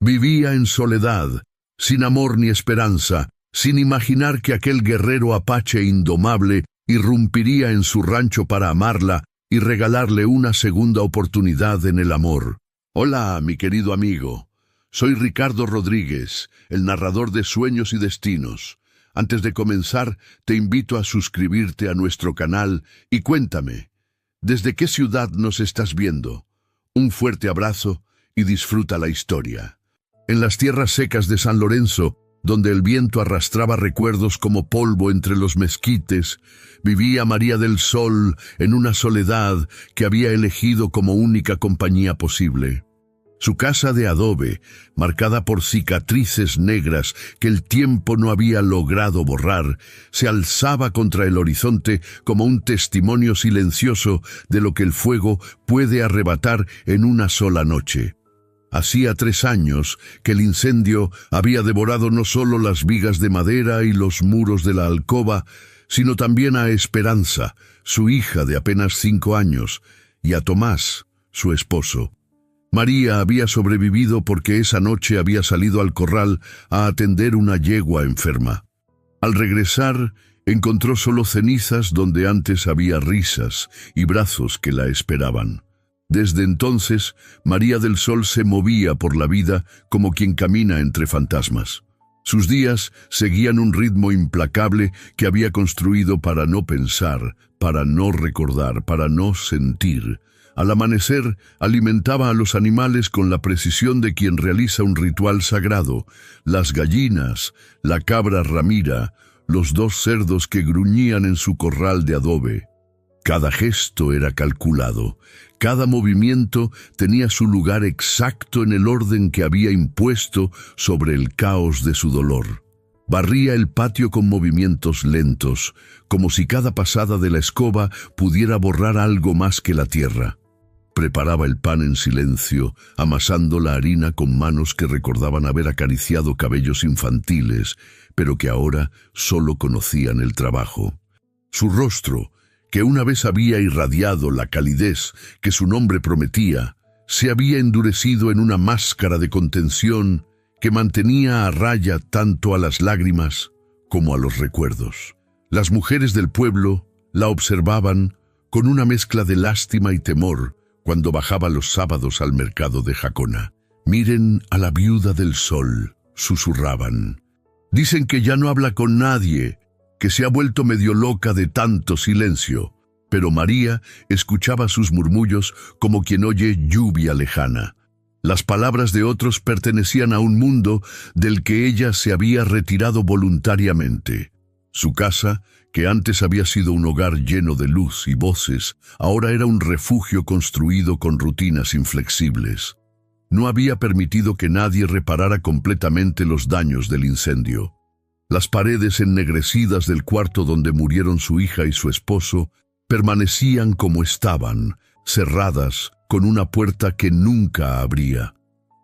Vivía en soledad, sin amor ni esperanza, sin imaginar que aquel guerrero apache indomable irrumpiría en su rancho para amarla y regalarle una segunda oportunidad en el amor. Hola, mi querido amigo. Soy Ricardo Rodríguez, el narrador de Sueños y Destinos. Antes de comenzar, te invito a suscribirte a nuestro canal y cuéntame, ¿desde qué ciudad nos estás viendo? Un fuerte abrazo y disfruta la historia. En las tierras secas de San Lorenzo, donde el viento arrastraba recuerdos como polvo entre los mezquites, vivía María del Sol en una soledad que había elegido como única compañía posible. Su casa de adobe, marcada por cicatrices negras que el tiempo no había logrado borrar, se alzaba contra el horizonte como un testimonio silencioso de lo que el fuego puede arrebatar en una sola noche. Hacía 3 años que el incendio había devorado no solo las vigas de madera y los muros de la alcoba, sino también a Esperanza, su hija de apenas 5 años, y a Tomás, su esposo. María había sobrevivido porque esa noche había salido al corral a atender una yegua enferma. Al regresar, encontró solo cenizas donde antes había risas y brazos que la esperaban. Desde entonces, María del Sol se movía por la vida como quien camina entre fantasmas. Sus días seguían un ritmo implacable que había construido para no pensar, para no recordar, para no sentir. Al amanecer, alimentaba a los animales con la precisión de quien realiza un ritual sagrado. Las gallinas, la cabra Ramira, los 2 cerdos que gruñían en su corral de adobe. Cada gesto era calculado. Cada movimiento tenía su lugar exacto en el orden que había impuesto sobre el caos de su dolor. Barría el patio con movimientos lentos, como si cada pasada de la escoba pudiera borrar algo más que la tierra. Preparaba el pan en silencio, amasando la harina con manos que recordaban haber acariciado cabellos infantiles, pero que ahora solo conocían el trabajo. Su rostro, que una vez había irradiado la calidez que su nombre prometía, se había endurecido en una máscara de contención que mantenía a raya tanto a las lágrimas como a los recuerdos. Las mujeres del pueblo la observaban con una mezcla de lástima y temor cuando bajaba los sábados al mercado de Jacona. «Miren a la viuda del sol», susurraban. «Dicen que ya no habla con nadie, que se ha vuelto medio loca de tanto silencio», pero María escuchaba sus murmullos como quien oye lluvia lejana. Las palabras de otros pertenecían a un mundo del que ella se había retirado voluntariamente. Su casa, que antes había sido un hogar lleno de luz y voces, ahora era un refugio construido con rutinas inflexibles. No había permitido que nadie reparara completamente los daños del incendio. Las paredes ennegrecidas del cuarto donde murieron su hija y su esposo permanecían como estaban, cerradas con una puerta que nunca abría.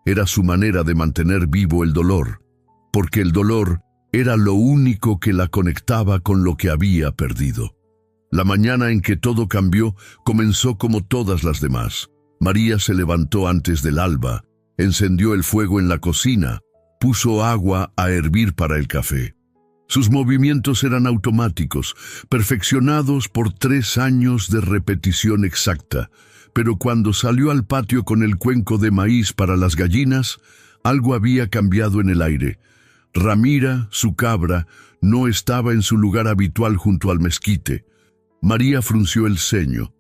Era su manera de mantener vivo el dolor, porque el dolor era lo único que la conectaba con lo que había perdido. La mañana en que todo cambió comenzó como todas las demás. María se levantó antes del alba, encendió el fuego en la cocina, puso agua a hervir para el café. Sus movimientos eran automáticos, perfeccionados por 3 años de repetición exacta, pero cuando salió al patio con el cuenco de maíz para las gallinas, algo había cambiado en el aire. Ramira, su cabra, no estaba en su lugar habitual junto al mezquite. María frunció el ceño.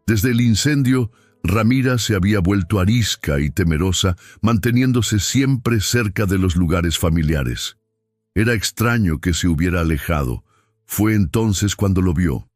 Desde el incendio, Ramira se había vuelto arisca y temerosa, manteniéndose siempre cerca de los lugares familiares. Era extraño que se hubiera alejado. Fue entonces cuando lo vio.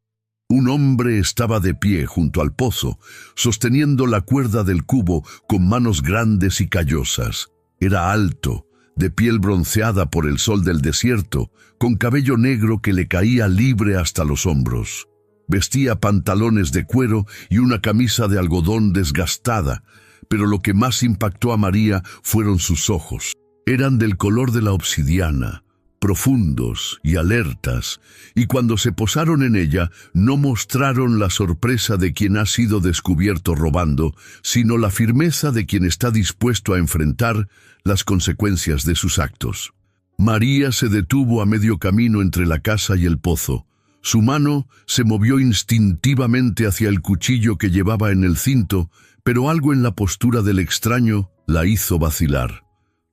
Un hombre estaba de pie junto al pozo, sosteniendo la cuerda del cubo con manos grandes y callosas. Era alto, de piel bronceada por el sol del desierto, con cabello negro que le caía libre hasta los hombros. Vestía pantalones de cuero y una camisa de algodón desgastada, pero lo que más impactó a María fueron sus ojos. Eran del color de la obsidiana, profundos y alertas, y cuando se posaron en ella, no mostraron la sorpresa de quien ha sido descubierto robando, sino la firmeza de quien está dispuesto a enfrentar las consecuencias de sus actos. María se detuvo a medio camino entre la casa y el pozo. Su mano se movió instintivamente hacia el cuchillo que llevaba en el cinto, pero algo en la postura del extraño la hizo vacilar.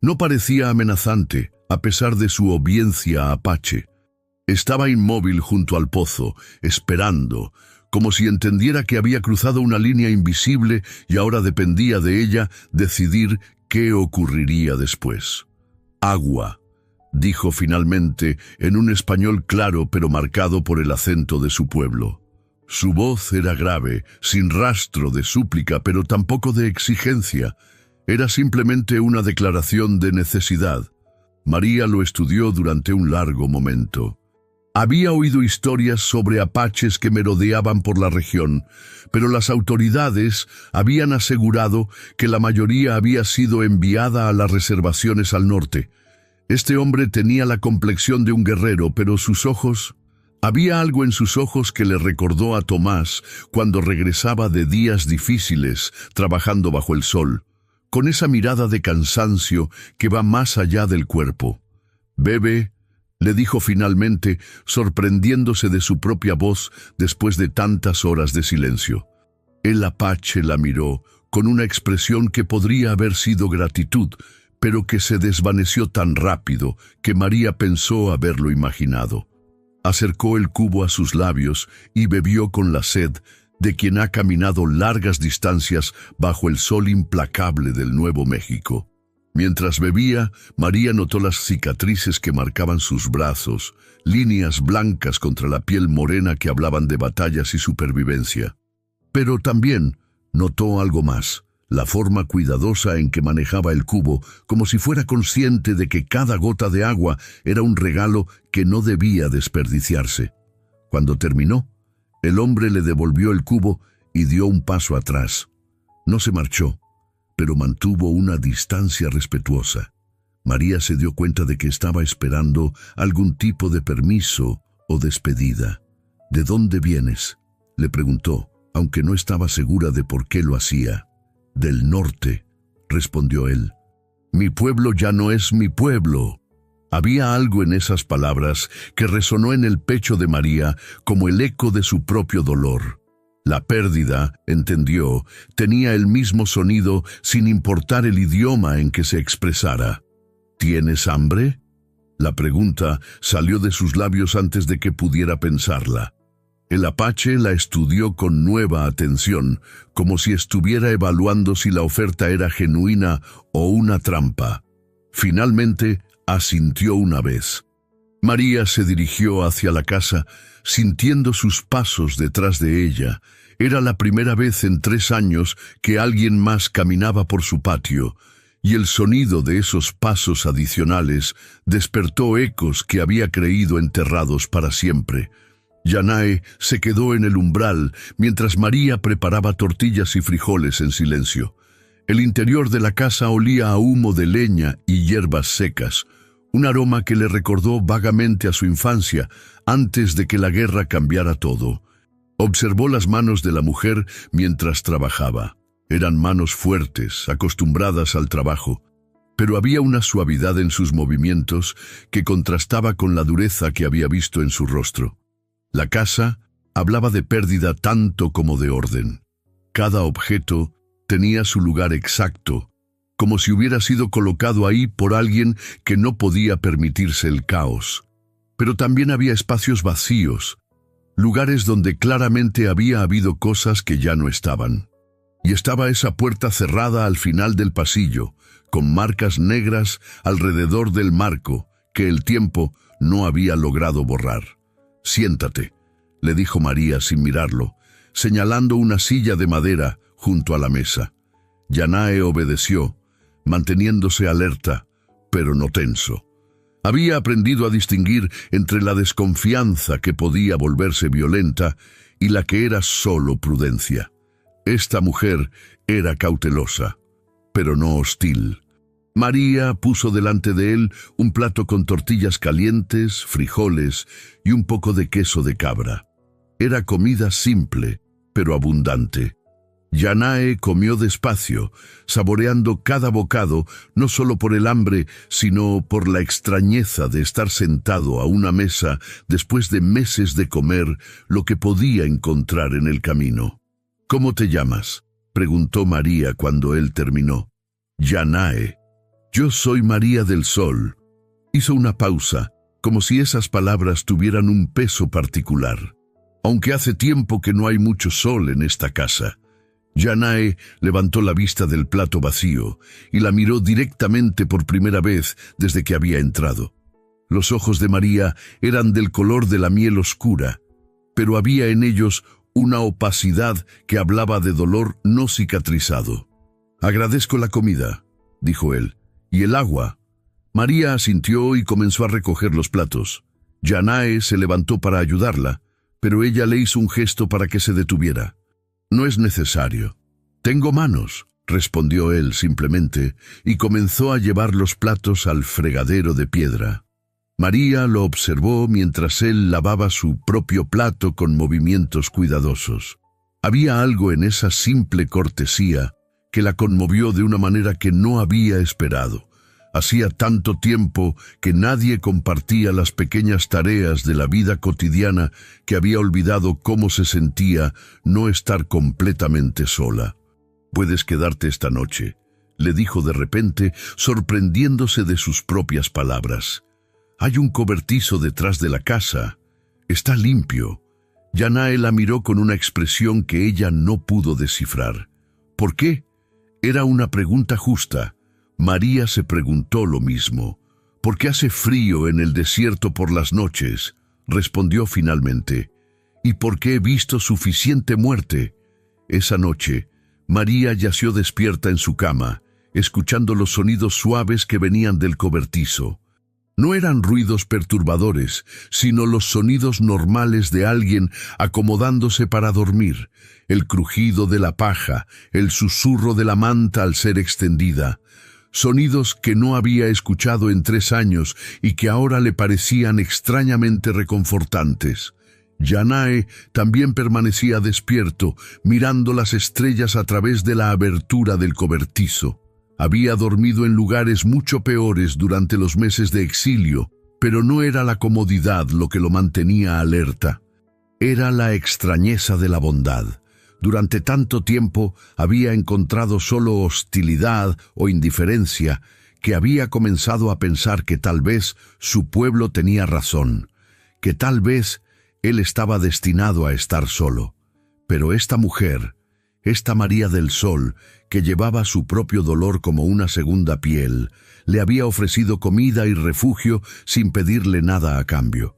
No parecía amenazante, a pesar de su obediencia apache. Estaba inmóvil junto al pozo, esperando, como si entendiera que había cruzado una línea invisible y ahora dependía de ella decidir qué ocurriría después. «Agua», dijo finalmente en un español claro pero marcado por el acento de su pueblo. Su voz era grave, sin rastro de súplica, pero tampoco de exigencia. Era simplemente una declaración de necesidad. María lo estudió durante un largo momento. Había oído historias sobre apaches que merodeaban por la región, pero las autoridades habían asegurado que la mayoría había sido enviada a las reservaciones al norte. Este hombre tenía la complexión de un guerrero, pero sus ojos... Había algo en sus ojos que le recordó a Tomás cuando regresaba de días difíciles, trabajando bajo el sol, con esa mirada de cansancio que va más allá del cuerpo. «Bebe», le dijo finalmente, sorprendiéndose de su propia voz después de tantas horas de silencio. El apache la miró con una expresión que podría haber sido gratitud, pero que se desvaneció tan rápido que María pensó haberlo imaginado. Acercó el cubo a sus labios y bebió con la sed de quien ha caminado largas distancias bajo el sol implacable del Nuevo México. Mientras bebía, María notó las cicatrices que marcaban sus brazos, líneas blancas contra la piel morena que hablaban de batallas y supervivencia. Pero también notó algo más, la forma cuidadosa en que manejaba el cubo, como si fuera consciente de que cada gota de agua era un regalo que no debía desperdiciarse. Cuando terminó, el hombre le devolvió el cubo y dio un paso atrás. No se marchó, pero mantuvo una distancia respetuosa. María se dio cuenta de que estaba esperando algún tipo de permiso o despedida. «¿De dónde vienes?», le preguntó, aunque no estaba segura de por qué lo hacía. «Del norte», respondió él. «Mi pueblo ya no es mi pueblo». Había algo en esas palabras que resonó en el pecho de María como el eco de su propio dolor. La pérdida, entendió, tenía el mismo sonido sin importar el idioma en que se expresara. «¿Tienes hambre?». La pregunta salió de sus labios antes de que pudiera pensarla. El apache la estudió con nueva atención, como si estuviera evaluando si la oferta era genuina o una trampa. Finalmente, asintió una vez. María se dirigió hacia la casa, sintiendo sus pasos detrás de ella. Era la primera vez en 3 años que alguien más caminaba por su patio, y el sonido de esos pasos adicionales despertó ecos que había creído enterrados para siempre. Yanae se quedó en el umbral mientras María preparaba tortillas y frijoles en silencio. El interior de la casa olía a humo de leña y hierbas secas, un aroma que le recordó vagamente a su infancia, antes de que la guerra cambiara todo. Observó las manos de la mujer mientras trabajaba. Eran manos fuertes, acostumbradas al trabajo, pero había una suavidad en sus movimientos que contrastaba con la dureza que había visto en su rostro. La casa hablaba de pérdida tanto como de orden. Cada objeto tenía su lugar exacto, como si hubiera sido colocado ahí por alguien que no podía permitirse el caos. Pero también había espacios vacíos, lugares donde claramente había habido cosas que ya no estaban. Y estaba esa puerta cerrada al final del pasillo, con marcas negras alrededor del marco que el tiempo no había logrado borrar. «Siéntate», le dijo María sin mirarlo, señalando una silla de madera junto a la mesa. Yanae obedeció, manteniéndose alerta, pero no tenso. Había aprendido a distinguir entre la desconfianza que podía volverse violenta y la que era solo prudencia. Esta mujer era cautelosa, pero no hostil. María puso delante de él un plato con tortillas calientes, frijoles y un poco de queso de cabra. Era comida simple, pero abundante. Yanae comió despacio, saboreando cada bocado, no solo por el hambre, sino por la extrañeza de estar sentado a una mesa después de meses de comer lo que podía encontrar en el camino. «¿Cómo te llamas?», preguntó María cuando él terminó. «Yanae». «Yo soy María del Sol». Hizo una pausa, como si esas palabras tuvieran un peso particular. «Aunque hace tiempo que no hay mucho sol en esta casa». Yanae levantó la vista del plato vacío y la miró directamente por primera vez desde que había entrado. Los ojos de María eran del color de la miel oscura, pero había en ellos una opacidad que hablaba de dolor no cicatrizado. «Agradezco la comida», dijo él, «y el agua». María asintió y comenzó a recoger los platos. Yanae se levantó para ayudarla, pero ella le hizo un gesto para que se detuviera. «No es necesario». «Tengo manos», respondió él simplemente, y comenzó a llevar los platos al fregadero de piedra. María lo observó mientras él lavaba su propio plato con movimientos cuidadosos. Había algo en esa simple cortesía que la conmovió de una manera que no había esperado. Hacía tanto tiempo que nadie compartía las pequeñas tareas de la vida cotidiana que había olvidado cómo se sentía no estar completamente sola. «Puedes quedarte esta noche», le dijo de repente, sorprendiéndose de sus propias palabras. «Hay un cobertizo detrás de la casa. Está limpio». Yanae la miró con una expresión que ella no pudo descifrar. ¿Por qué? Era una pregunta justa. María se preguntó lo mismo. «¿Por qué hace frío en el desierto por las noches?», respondió finalmente. «¿Y por qué he visto suficiente muerte?». Esa noche, María yació despierta en su cama, escuchando los sonidos suaves que venían del cobertizo. No eran ruidos perturbadores, sino los sonidos normales de alguien acomodándose para dormir, el crujido de la paja, el susurro de la manta al ser extendida. Sonidos que no había escuchado en 3 años y que ahora le parecían extrañamente reconfortantes. Yanae también permanecía despierto, mirando las estrellas a través de la abertura del cobertizo. Había dormido en lugares mucho peores durante los meses de exilio, pero no era la comodidad lo que lo mantenía alerta. Era la extrañeza de la bondad. Durante tanto tiempo había encontrado solo hostilidad o indiferencia, que había comenzado a pensar que tal vez su pueblo tenía razón, que tal vez él estaba destinado a estar solo. Pero esta mujer, esta María del Sol, que llevaba su propio dolor como una segunda piel, le había ofrecido comida y refugio sin pedirle nada a cambio.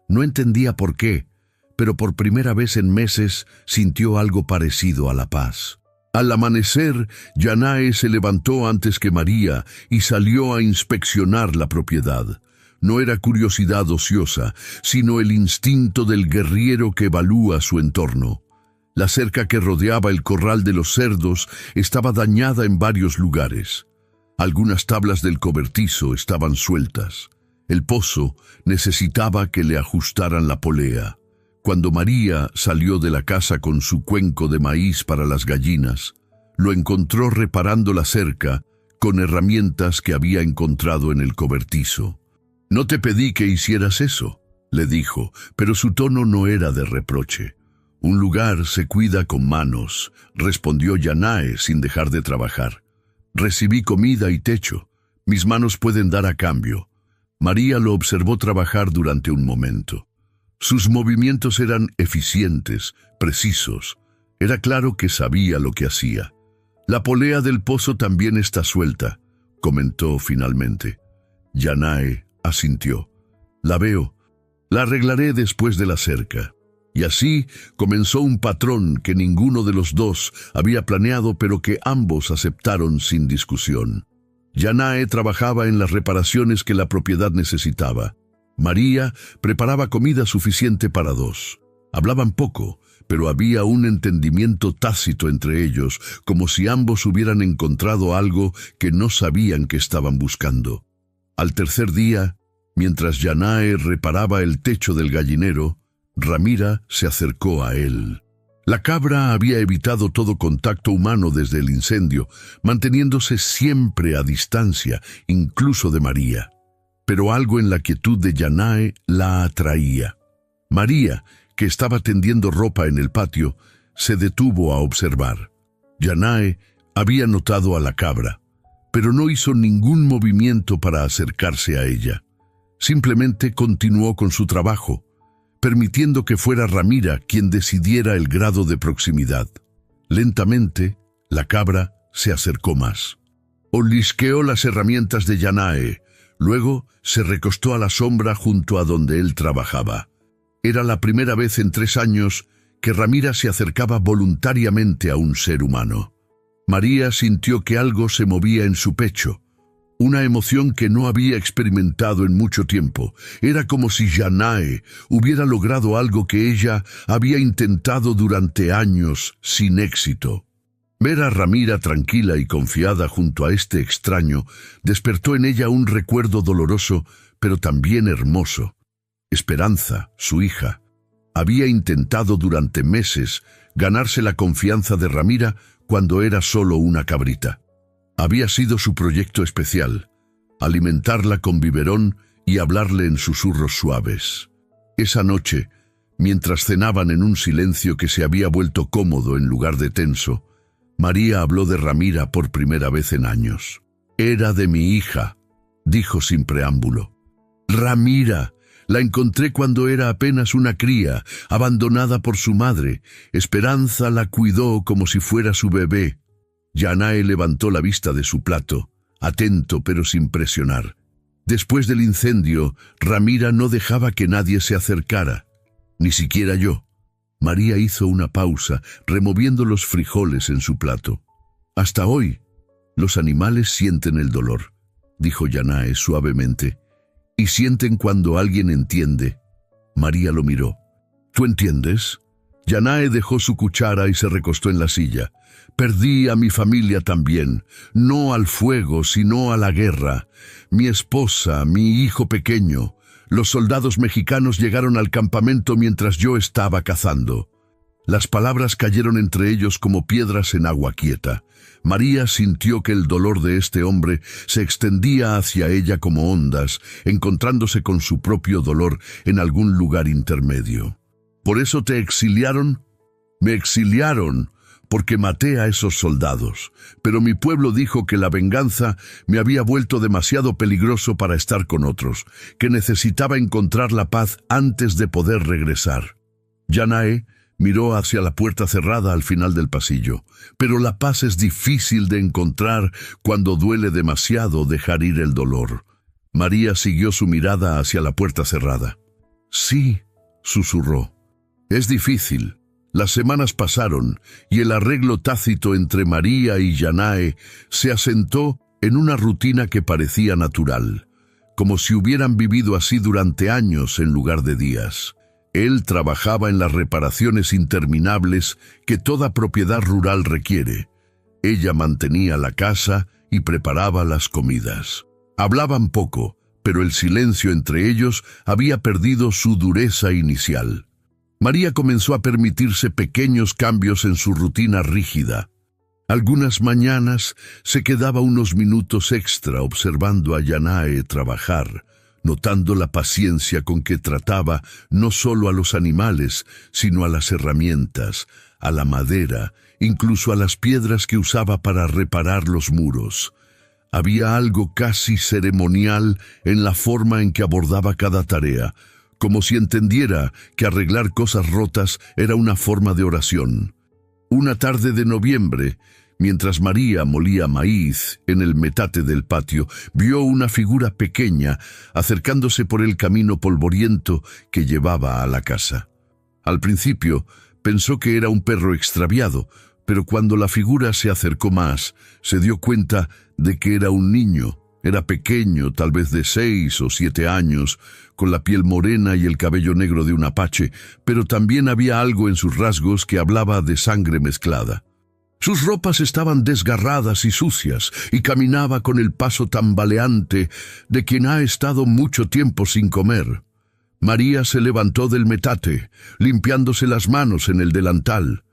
No entendía por qué, pero por primera vez en meses sintió algo parecido a la paz. Al amanecer, Yanae se levantó antes que María y salió a inspeccionar la propiedad. No era curiosidad ociosa, sino el instinto del guerrero que evalúa su entorno. La cerca que rodeaba el corral de los cerdos estaba dañada en varios lugares. Algunas tablas del cobertizo estaban sueltas. El pozo necesitaba que le ajustaran la polea. Cuando María salió de la casa con su cuenco de maíz para las gallinas, lo encontró reparando la cerca con herramientas que había encontrado en el cobertizo. «No te pedí que hicieras eso», le dijo, pero su tono no era de reproche. «Un lugar se cuida con manos», respondió Yanae sin dejar de trabajar. «Recibí comida y techo. Mis manos pueden dar a cambio». María lo observó trabajar durante un momento. Sus movimientos eran eficientes, precisos. Era claro que sabía lo que hacía. «La polea del pozo también está suelta», comentó finalmente. Yanae asintió. «La veo. La arreglaré después de la cerca». Y así comenzó un patrón que ninguno de los dos había planeado, pero que ambos aceptaron sin discusión. Yanae trabajaba en las reparaciones que la propiedad necesitaba. María preparaba comida suficiente para 2. Hablaban poco, pero había un entendimiento tácito entre ellos, como si ambos hubieran encontrado algo que no sabían que estaban buscando. Al tercer día, mientras Yanae reparaba el techo del gallinero, Ramira se acercó a él. La cabra había evitado todo contacto humano desde el incendio, manteniéndose siempre a distancia, incluso de María. Pero algo en la quietud de Yanae la atraía. María, que estaba tendiendo ropa en el patio, se detuvo a observar. Yanae había notado a la cabra, pero no hizo ningún movimiento para acercarse a ella. Simplemente continuó con su trabajo, permitiendo que fuera Ramira quien decidiera el grado de proximidad. Lentamente, la cabra se acercó más. Olisqueó las herramientas de Yanae, luego se recostó a la sombra junto a donde él trabajaba. Era la primera vez en 3 años que Ramira se acercaba voluntariamente a un ser humano. María sintió que algo se movía en su pecho, una emoción que no había experimentado en mucho tiempo. Era como si Yanae hubiera logrado algo que ella había intentado durante años sin éxito. Ver a Ramira tranquila y confiada junto a este extraño despertó en ella un recuerdo doloroso, pero también hermoso. Esperanza, su hija, había intentado durante meses ganarse la confianza de Ramira cuando era solo una cabrita. Había sido su proyecto especial, alimentarla con biberón y hablarle en susurros suaves. Esa noche, mientras cenaban en un silencio que se había vuelto cómodo en lugar de tenso, María habló de Ramira por primera vez en años. «Era de mi hija», dijo sin preámbulo. «Ramira, la encontré cuando era apenas una cría, abandonada por su madre. Esperanza la cuidó como si fuera su bebé». Yanae levantó la vista de su plato, atento pero sin presionar. Después del incendio, Ramira no dejaba que nadie se acercara, ni siquiera yo. María hizo una pausa, removiendo los frijoles en su plato. «Hasta hoy, los animales sienten el dolor», dijo Yanae suavemente, «y sienten cuando alguien entiende». María lo miró. «¿Tú entiendes?» Yanae dejó su cuchara y se recostó en la silla. «Perdí a mi familia también, no al fuego, sino a la guerra. Mi esposa, mi hijo pequeño. Los soldados mexicanos llegaron al campamento mientras yo estaba cazando». Las palabras cayeron entre ellos como piedras en agua quieta. María sintió que el dolor de este hombre se extendía hacia ella como ondas, encontrándose con su propio dolor en algún lugar intermedio. «¿Por eso te exiliaron?» «Me exiliaron porque maté a esos soldados, pero mi pueblo dijo que la venganza me había vuelto demasiado peligroso para estar con otros, que necesitaba encontrar la paz antes de poder regresar». Yanae miró hacia la puerta cerrada al final del pasillo. «Pero la paz es difícil de encontrar cuando duele demasiado dejar ir el dolor». María siguió su mirada hacia la puerta cerrada. «Sí», susurró. «Es difícil». Las semanas pasaron y el arreglo tácito entre María y Yanae se asentó en una rutina que parecía natural, como si hubieran vivido así durante años en lugar de días. Él trabajaba en las reparaciones interminables que toda propiedad rural requiere. Ella mantenía la casa y preparaba las comidas. Hablaban poco, pero el silencio entre ellos había perdido su dureza inicial. María comenzó a permitirse pequeños cambios en su rutina rígida. Algunas mañanas se quedaba unos minutos extra observando a Yanae trabajar, notando la paciencia con que trataba no solo a los animales, sino a las herramientas, a la madera, incluso a las piedras que usaba para reparar los muros. Había algo casi ceremonial en la forma en que abordaba cada tarea, como si entendiera que arreglar cosas rotas era una forma de oración. Una tarde de noviembre, mientras María molía maíz en el metate del patio, vio una figura pequeña acercándose por el camino polvoriento que llevaba a la casa. Al principio pensó que era un perro extraviado, pero cuando la figura se acercó más, se dio cuenta de que era un niño, Era pequeño, tal vez de 6 o 7 años, con la piel morena y el cabello negro de un apache, pero también había algo en sus rasgos que hablaba de sangre mezclada. Sus ropas estaban desgarradas y sucias, y caminaba con el paso tambaleante de quien ha estado mucho tiempo sin comer. María se levantó del metate, limpiándose las manos en el delantal.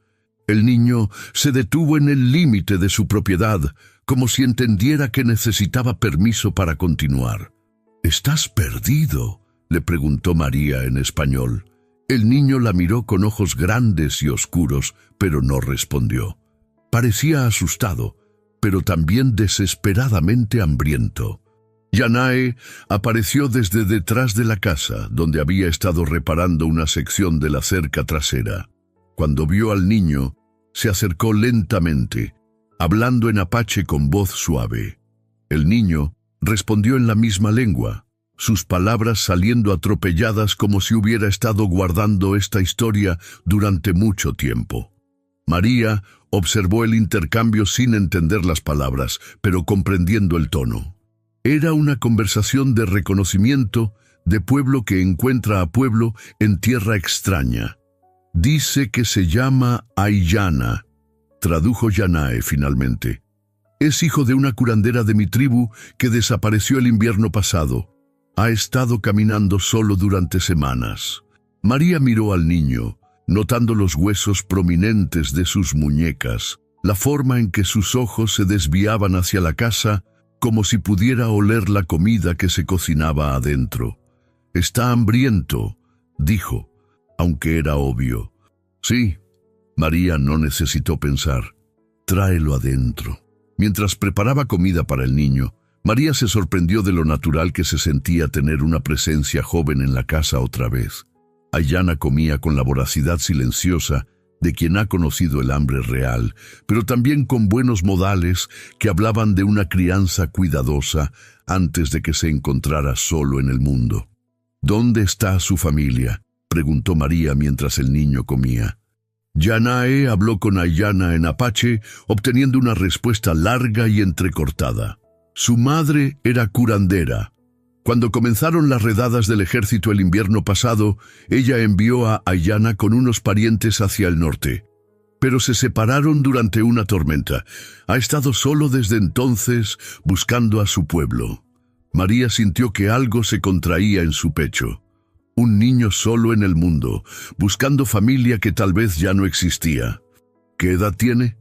El niño se detuvo en el límite de su propiedad, como si entendiera que necesitaba permiso para continuar. «¿Estás perdido?», le preguntó María en español. El niño la miró con ojos grandes y oscuros, pero no respondió. Parecía asustado, pero también desesperadamente hambriento. Yanae apareció desde detrás de la casa, donde había estado reparando una sección de la cerca trasera. Cuando vio al niño, se acercó lentamente, hablando en apache con voz suave. El niño respondió en la misma lengua, sus palabras saliendo atropelladas como si hubiera estado guardando esta historia durante mucho tiempo. María observó el intercambio sin entender las palabras, pero comprendiendo el tono. Era una conversación de reconocimiento de pueblo que encuentra a pueblo en tierra extraña. «Dice que se llama Aiyana», tradujo Yanae finalmente. «Es hijo de una curandera de mi tribu que desapareció el invierno pasado. Ha estado caminando solo durante semanas». María miró al niño, notando los huesos prominentes de sus muñecas, la forma en que sus ojos se desviaban hacia la casa, como si pudiera oler la comida que se cocinaba adentro. «Está hambriento», dijo, aunque era obvio. «Sí». María no necesitó pensar. «Tráelo adentro». Mientras preparaba comida para el niño, María se sorprendió de lo natural que se sentía tener una presencia joven en la casa otra vez. Aiyana comía con la voracidad silenciosa de quien ha conocido el hambre real, pero también con buenos modales que hablaban de una crianza cuidadosa antes de que se encontrara solo en el mundo. «¿Dónde está su familia?», preguntó María mientras el niño comía. Yanae habló con Aiyana en apache, obteniendo una respuesta larga y entrecortada. Su madre era curandera. Cuando comenzaron las redadas del ejército el invierno pasado, ella envió a Aiyana con unos parientes hacia el norte. Pero se separaron durante una tormenta. Ha estado solo desde entonces, buscando a su pueblo. María sintió que algo se contraía en su pecho. Un niño solo en el mundo, buscando familia que tal vez ya no existía. ¿Qué edad tiene?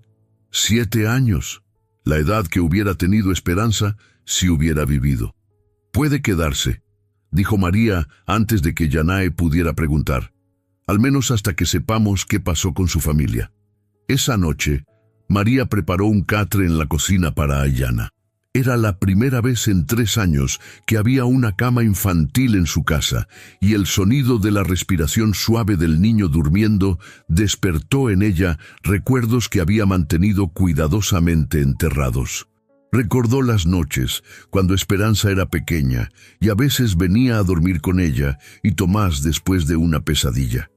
7 años. La edad que hubiera tenido Esperanza si hubiera vivido. «Puede quedarse», dijo María antes de que Yanae pudiera preguntar, «al menos hasta que sepamos qué pasó con su familia». Esa noche, María preparó un catre en la cocina para Aiyana. Era la primera vez en 3 años que había una cama infantil en su casa, y el sonido de la respiración suave del niño durmiendo despertó en ella recuerdos que había mantenido cuidadosamente enterrados. Recordó las noches, cuando Esperanza era pequeña, y a veces venía a dormir con ella, y Tomás después de una pesadilla.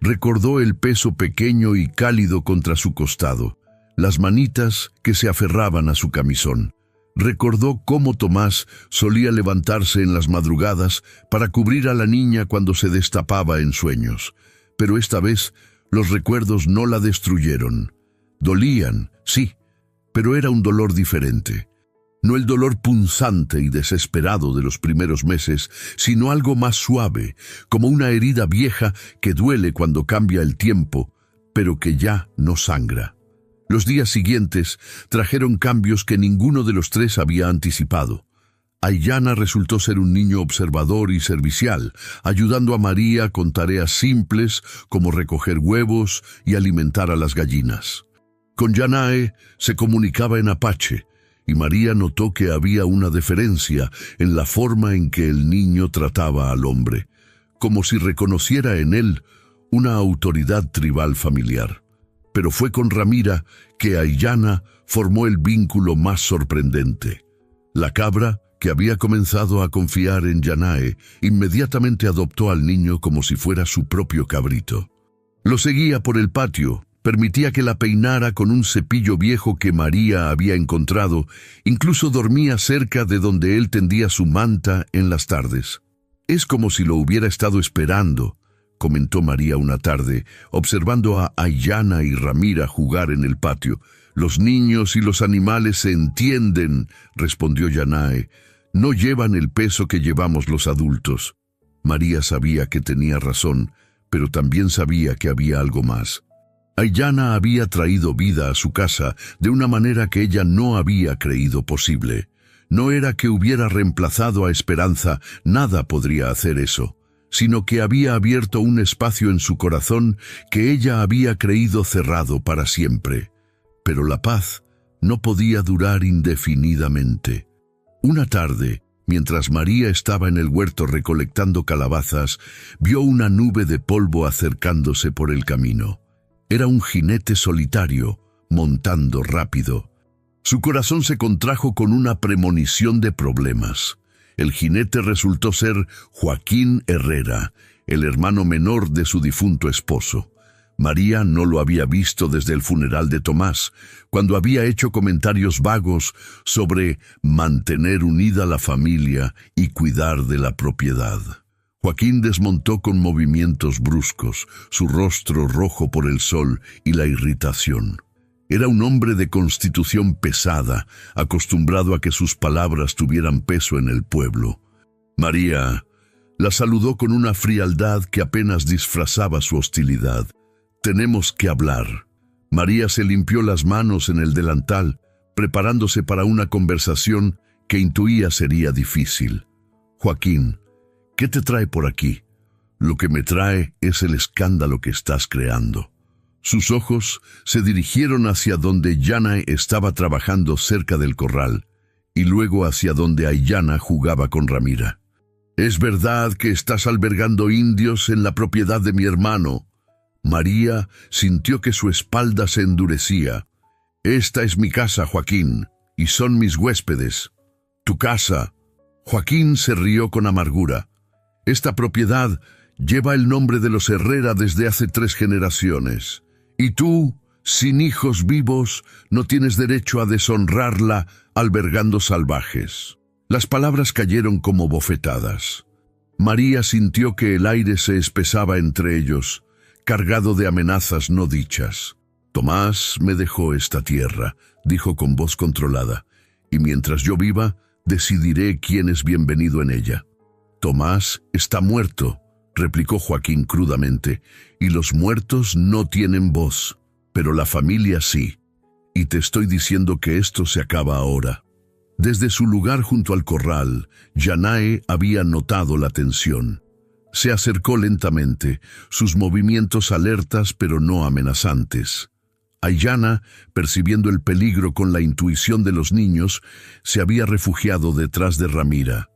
Recordó el peso pequeño y cálido contra su costado, las manitas que se aferraban a su camisón. Recordó cómo Tomás solía levantarse en las madrugadas para cubrir a la niña cuando se destapaba en sueños. Pero esta vez los recuerdos no la destruyeron. Dolían, sí, pero era un dolor diferente. No el dolor punzante y desesperado de los primeros meses, sino algo más suave, como una herida vieja que duele cuando cambia el tiempo, pero que ya no sangra. Los días siguientes trajeron cambios que ninguno de los 3 había anticipado. Aiyana resultó ser un niño observador y servicial, ayudando a María con tareas simples como recoger huevos y alimentar a las gallinas. Con Yanae se comunicaba en apache, y María notó que había una diferencia en la forma en que el niño trataba al hombre, como si reconociera en él una autoridad tribal familiar. Pero fue con Ramira que Aiyana formó el vínculo más sorprendente. La cabra, que había comenzado a confiar en Yanae, inmediatamente adoptó al niño como si fuera su propio cabrito. Lo seguía por el patio, permitía que la peinara con un cepillo viejo que María había encontrado, incluso dormía cerca de donde él tendía su manta en las tardes. «Es como si lo hubiera estado esperando», comentó María una tarde, observando a Aiyana y Ramira jugar en el patio. «Los niños y los animales se entienden», respondió Yanae. «No llevan el peso que llevamos los adultos». María sabía que tenía razón, pero también sabía que había algo más. Aiyana había traído vida a su casa de una manera que ella no había creído posible. No era que hubiera reemplazado a Esperanza, nada podría hacer eso, sino que había abierto un espacio en su corazón que ella había creído cerrado para siempre. Pero la paz no podía durar indefinidamente. Una tarde, mientras María estaba en el huerto recolectando calabazas, vio una nube de polvo acercándose por el camino. Era un jinete solitario, montando rápido. Su corazón se contrajo con una premonición de problemas. El jinete resultó ser Joaquín Herrera, el hermano menor de su difunto esposo. María no lo había visto desde el funeral de Tomás, cuando había hecho comentarios vagos sobre mantener unida la familia y cuidar de la propiedad. Joaquín desmontó con movimientos bruscos, su rostro rojo por el sol y la irritación. Era un hombre de constitución pesada, acostumbrado a que sus palabras tuvieran peso en el pueblo. María la saludó con una frialdad que apenas disfrazaba su hostilidad. «Tenemos que hablar». María se limpió las manos en el delantal, preparándose para una conversación que intuía sería difícil. «Joaquín, ¿qué te trae por aquí?» «Lo que me trae es el escándalo que estás creando». Sus ojos se dirigieron hacia donde Yanae estaba trabajando cerca del corral, y luego hacia donde Aiyana jugaba con Ramira. «¿Es verdad que estás albergando indios en la propiedad de mi hermano?» María sintió que su espalda se endurecía. «Esta es mi casa, Joaquín, y son mis huéspedes». «¿Tu casa?» Joaquín se rió con amargura. «Esta propiedad lleva el nombre de los Herrera desde hace 3 generaciones. Y tú, sin hijos vivos, no tienes derecho a deshonrarla albergando salvajes». Las palabras cayeron como bofetadas. María sintió que el aire se espesaba entre ellos, cargado de amenazas no dichas. «Tomás me dejó esta tierra», dijo con voz controlada, «y mientras yo viva, decidiré quién es bienvenido en ella». «Tomás está muerto», replicó Joaquín crudamente, «y los muertos no tienen voz, pero la familia sí. Y te estoy diciendo que esto se acaba ahora». Desde su lugar junto al corral, Yanae había notado la tensión. Se acercó lentamente, sus movimientos alertas pero no amenazantes. Aiyana, percibiendo el peligro con la intuición de los niños, se había refugiado detrás de Ramira.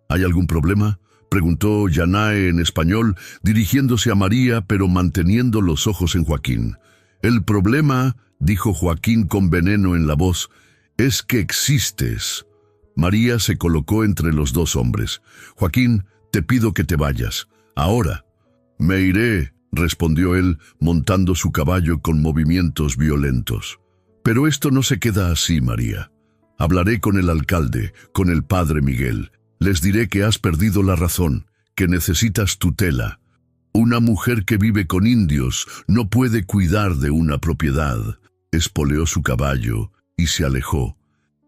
«¿Hay algún problema?», preguntó Yanae en español, dirigiéndose a María pero manteniendo los ojos en Joaquín. «El problema», dijo Joaquín con veneno en la voz, «es que existes». María se colocó entre los dos hombres. «Joaquín, te pido que te vayas. Ahora». «Me iré», respondió él, montando su caballo con movimientos violentos. «Pero esto no se queda así, María. Hablaré con el alcalde, con el padre Miguel. Les diré que has perdido la razón, que necesitas tutela. Una mujer que vive con indios no puede cuidar de una propiedad». Espoleó su caballo y se alejó,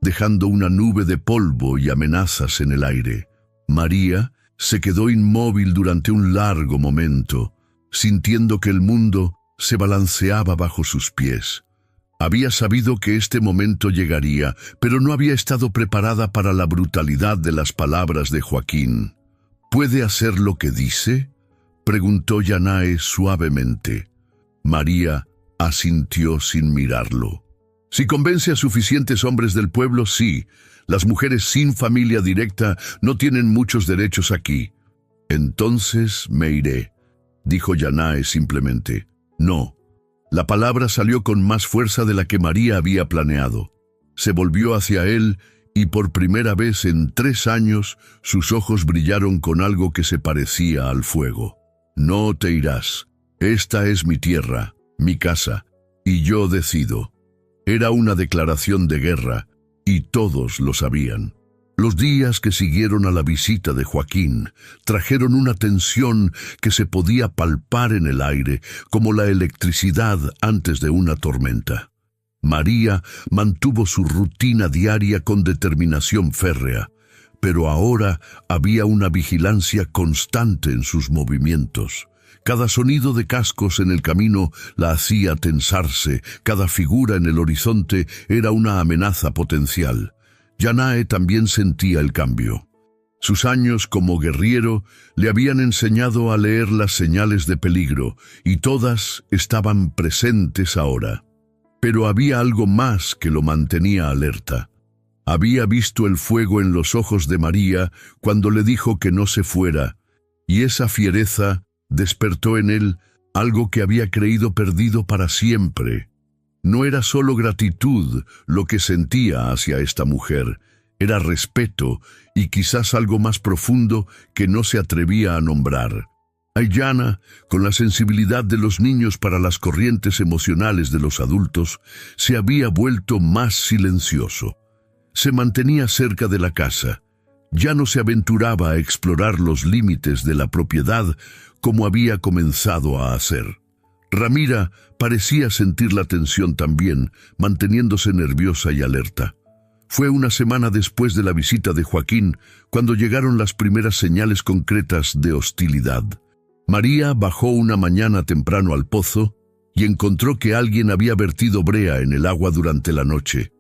dejando una nube de polvo y amenazas en el aire. María se quedó inmóvil durante un largo momento, sintiendo que el mundo se balanceaba bajo sus pies. Había sabido que este momento llegaría, pero no había estado preparada para la brutalidad de las palabras de Joaquín. «¿Puede hacer lo que dice?», preguntó Yanae suavemente. María asintió sin mirarlo. «Si convence a suficientes hombres del pueblo, sí. Las mujeres sin familia directa no tienen muchos derechos aquí». «Entonces me iré», dijo Yanae simplemente. «No». La palabra salió con más fuerza de la que María había planeado. Se volvió hacia él y por primera vez en 3 años sus ojos brillaron con algo que se parecía al fuego. «No te irás. Esta es mi tierra, mi casa, Y yo decido. Era una declaración de guerra, y todos lo sabían. Los días que siguieron a la visita de Joaquín trajeron una tensión que se podía palpar en el aire, como la electricidad antes de una tormenta. María mantuvo su rutina diaria con determinación férrea, pero ahora había una vigilancia constante en sus movimientos. Cada sonido de cascos en el camino la hacía tensarse, cada figura en el horizonte era una amenaza potencial. Yanae también sentía el cambio. Sus años como guerrillero le habían enseñado a leer las señales de peligro, y todas estaban presentes ahora. Pero había algo más que lo mantenía alerta. Había visto el fuego en los ojos de María cuando le dijo que no se fuera, y esa fiereza despertó en él algo que había creído perdido para siempre. No era solo gratitud lo que sentía hacia esta mujer, era respeto y quizás algo más profundo que no se atrevía a nombrar. Aiyana, con la sensibilidad de los niños para las corrientes emocionales de los adultos, se había vuelto más silencioso. Se mantenía cerca de la casa. Ya no se aventuraba a explorar los límites de la propiedad como había comenzado a hacer. Ramira parecía sentir la tensión también, manteniéndose nerviosa y alerta. Fue una semana después de la visita de Joaquín cuando llegaron las primeras señales concretas de hostilidad. María bajó una mañana temprano al pozo y encontró que alguien había vertido brea en el agua durante la noche.